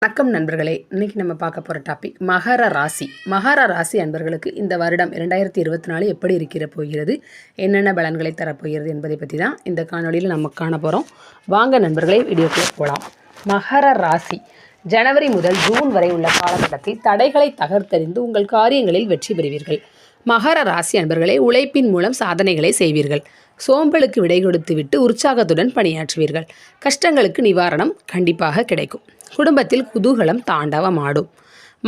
வணக்கம் நண்பர்களே, இன்றைக்கி நம்ம பார்க்க போகிற டாபிக் மகர ராசி. மகர ராசி அன்பர்களுக்கு இந்த வருடம் 2024 எப்படி இருக்கிற போகிறது, என்னென்ன பலன்களை தரப்போகிறது என்பதை பற்றி தான் இந்த காணொலியில் நம்ம காண போகிறோம். வாங்க நண்பர்களே, வீடியோக்குள்ளே போகலாம். மகர ராசி ஜனவரி முதல் ஜூன் வரை உள்ள காலகட்டத்தில் தடைகளை தகர்த்தெறிந்து உங்கள் காரியங்களில் வெற்றி பெறுவீர்கள். மகர ராசி அன்பர்களே, உழைப்பின் மூலம் சாதனைகளை செய்வீர்கள். சோம்பலுக்கு விடை கொடுத்து விட்டு உற்சாகத்துடன் பணியாற்றுவீர்கள். கஷ்டங்களுக்கு நிவாரணம் கண்டிப்பாக கிடைக்கும். குடும்பத்தில் குதூகலம் தாண்டவமாடும்.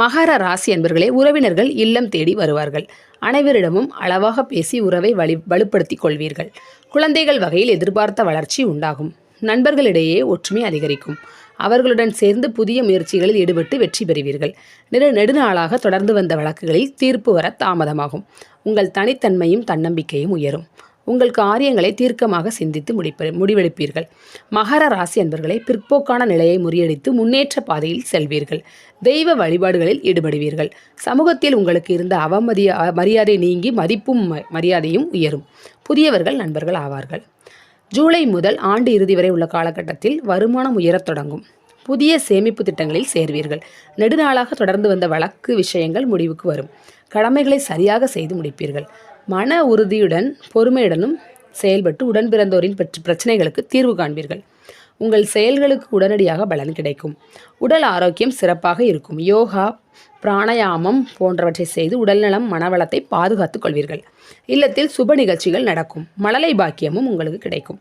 மகர ராசி அன்பர்களே, உறவினர்கள் இல்லம் தேடி வருவார்கள். அனைவரிடமும் அளவாக பேசி உறவை வலுப்படுத்திக் கொள்வீர்கள். குழந்தைகள் வகையில் எதிர்பார்த்த வளர்ச்சி உண்டாகும். நண்பர்களிடையே ஒற்றுமை அதிகரிக்கும். அவர்களுடன் சேர்ந்து புதிய முயற்சிகளில் ஈடுபட்டு வெற்றி பெறுவீர்கள். நெடுநாளாக தொடர்ந்து வந்த வழக்குகளில் தீர்ப்பு வர தாமதமாகும். உங்கள் தனித்தன்மையும் தன்னம்பிக்கையும் உயரும். உங்கள் காரியங்களை தீர்க்கமாக சிந்தித்து முடிவெடுப்பீர்கள். மகர ராசி அன்பர்களை, பிற்போக்கான நிலையை முறியடித்து முன்னேற்ற பாதையில் செல்வீர்கள். தெய்வ வழிபாடுகளில் ஈடுபடுவீர்கள். சமூகத்தில் உங்களுக்கு இருந்த மரியாதை நீங்கி மதிப்பும் மரியாதையும் உயரும். புதியவர்கள் நண்பர்கள் ஆவார்கள். ஜூலை முதல் ஆண்டு இறுதி வரை உள்ள காலகட்டத்தில் வருமானம் உயரத் தொடங்கும். புதிய சேமிப்பு திட்டங்களில் சேர்வீர்கள். நெடுநாளாக தொடர்ந்து வந்த வழக்கு விஷயங்கள் முடிவுக்கு வரும். கடமைகளை சரியாக செய்து முடிப்பீர்கள். மன உறுதியுடன் பொறுமையுடனும் செயல்பட்டு உடன் பிறந்தோரின் பிரச்சனைகளுக்கு தீர்வு காண்பீர்கள். உங்கள் செயல்களுக்கு உடனடியாக பலன் கிடைக்கும். உடல் ஆரோக்கியம் சிறப்பாக இருக்கும். யோகா, பிராணாயாமம் போன்றவற்றை செய்து உடல்நலம் மனவளத்தை பாதுகாத்துக் கொள்வீர்கள். இல்லத்தில் சுப நிகழ்ச்சிகள் நடக்கும். மழலை பாக்கியமும் உங்களுக்கு கிடைக்கும்.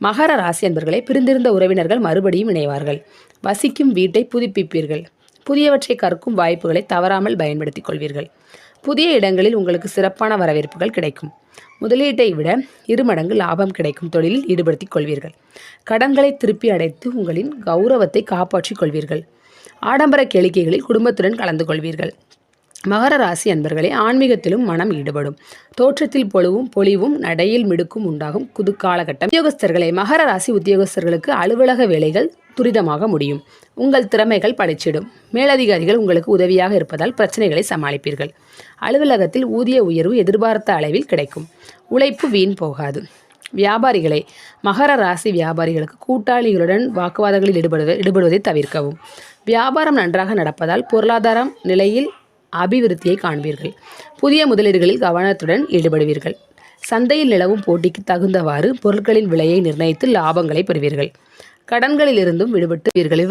மகர ராசி அன்பர்களை, பிரிந்திருந்த உறவினர்கள் மறுபடியும் இணைவார்கள். வசிக்கும் வீட்டை புதுப்பிப்பீர்கள். புதியவற்றை கற்கும் வாய்ப்புகளை தவறாமல் பயன்படுத்திக் கொள்வீர்கள். புதிய இடங்களில் உங்களுக்கு சிறப்பான வரவேற்புகள் கிடைக்கும். முதலீட்டை விட 2 மடங்கு லாபம் கிடைக்கும் தொழிலில் ஈடுபடுத்திக் கொள்வீர்கள். கடன்களை திருப்பி அடைத்து உங்களின் கௌரவத்தை காப்பாற்றிக் கொள்வீர்கள். ஆடம்பர கேளிக்கைகளில் குடும்பத்துடன் கலந்து கொள்வீர்கள். மகர ராசி அன்பர்களே, ஆன்மீகத்திலும் மனம் ஈடுபடும். தோற்றத்தில் பொலிவும் நடையில் மிடுக்கும் உண்டாகும் காலகட்டம். உத்தியோகஸ்தர்களே, மகர ராசி உத்தியோகஸ்தர்களுக்கு அலுவலக வேலைகள் துரிதமாக முடியும். உங்கள் திறமைகள் பளிச்சிடும். மேலதிகாரிகள் உங்களுக்கு உதவியாக இருப்பதால் பிரச்சனைகளை சமாளிப்பீர்கள். அலுவலகத்தில் ஊதிய உயர்வு எதிர்பார்த்த அளவில் கிடைக்கும். உழைப்பு வீண் போகாது. வியாபாரிகளே, மகர ராசி வியாபாரிகளுக்கு கூட்டாளிகளுடன் வாக்குவாதங்களில் ஈடுபடுவதை தவிர்க்கவும். வியாபாரம் நன்றாக நடப்பதால் பொருளாதாரம் நிலையில் அபிவிருத்தியை காண்பீர்கள். புதிய முதலீடுகளில் கவனத்துடன் ஈடுபடுவீர்கள். சந்தையில் நிலவும் போட்டிக்கு தகுந்தவாறு பொருட்களின் விலையை நிர்ணயித்து லாபங்களை பெறுவீர்கள். கடன்களில் இருந்தும் விடுபட்டுவீர்கள்.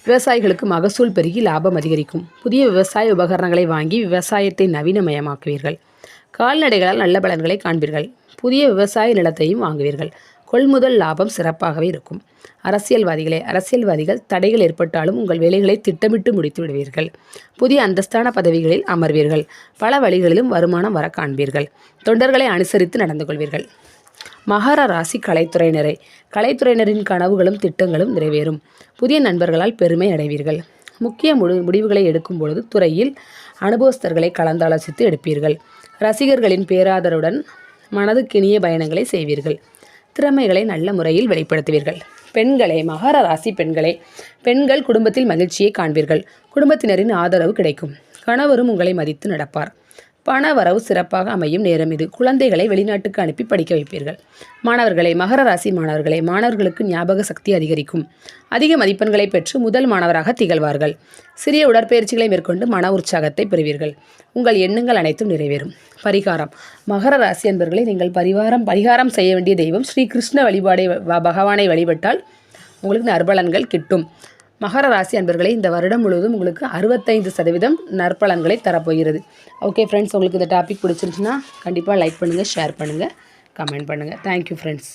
விவசாயிகளுக்கு மகசூல் பெருகி லாபம் அதிகரிக்கும். புதிய விவசாய உபகரணங்களை வாங்கி விவசாயத்தை நவீனமயமாக்குவீர்கள். கால்நடைகளால் நல்ல பலன்களை காண்பீர்கள். புதிய விவசாய நிலத்தையும் வாங்குவீர்கள். கொள்முதல் லாபம் சிறப்பாகவே இருக்கும். அரசியல்வாதிகள் தடைகள் ஏற்பட்டாலும் உங்கள் வேலைகளை திட்டமிட்டு முடித்து விடுவீர்கள். புதிய அந்தஸ்தான பதவிகளில் அமர்வீர்கள். பல வழிகளிலும் வருமானம் வர காண்பீர்கள். தொண்டர்களை அனுசரித்து நடந்து கொள்வீர்கள். மகர ராசி கலைத்துறையினரின் கனவுகளும் திட்டங்களும் நிறைவேறும். புதிய நண்பர்களால் பெருமை அடைவீர்கள். முக்கிய முடிவுகளை எடுக்கும் பொழுது துறையில் அனுபவஸ்தர்களை கலந்தாலோசித்து எடுப்பீர்கள். ரசிகர்களின் பேராதருடன் மனதுக்கினிய பயணங்களை செய்வீர்கள். திறமைகளை நல்ல முறையில் வெளிப்படுத்துவீர்கள். மகர ராசி பெண்கள் குடும்பத்தில் மகிழ்ச்சியை காண்பீர்கள். குடும்பத்தினரின் ஆதரவு கிடைக்கும். கணவரும் உங்களை மதித்து நடப்பார். பண வரவு சிறப்பாக அமையும் நேரம் இது. குழந்தைகளை வெளிநாட்டுக்கு அனுப்பி படிக்க வைப்பீர்கள். மகர ராசி மாணவர்களுக்கு ஞாபக சக்தி அதிகரிக்கும். அதிக மதிப்பெண்களை பெற்று முதல் மாணவராக திகழ்வார்கள். சிறிய உடற்பயிற்சிகளை மேற்கொண்டு மன உற்சாகத்தை பெறுவீர்கள். உங்கள் எண்ணங்கள் அனைத்தும் நிறைவேறும். பரிகாரம். மகர ராசி அன்பர்களை, நீங்கள் பரிகாரம் செய்ய வேண்டிய தெய்வம் ஸ்ரீ கிருஷ்ண பகவானை வழிபட்டால் உங்களுக்கு நற்பலன்கள் கிட்டும். மகர ராசி அன்பர்களை, இந்த வருடம் முழுவதும் உங்களுக்கு 65% நற்பலன்களை தரப்போகிறது. ஓகே ஃப்ரெண்ட்ஸ், உங்களுக்கு இந்த டாபிக் பிடிச்சிருந்துச்சுன்னா கண்டிப்பாக லைக் பண்ணுங்கள், ஷேர் பண்ணுங்கள், கமெண்ட் பண்ணுங்கள். Thank you friends.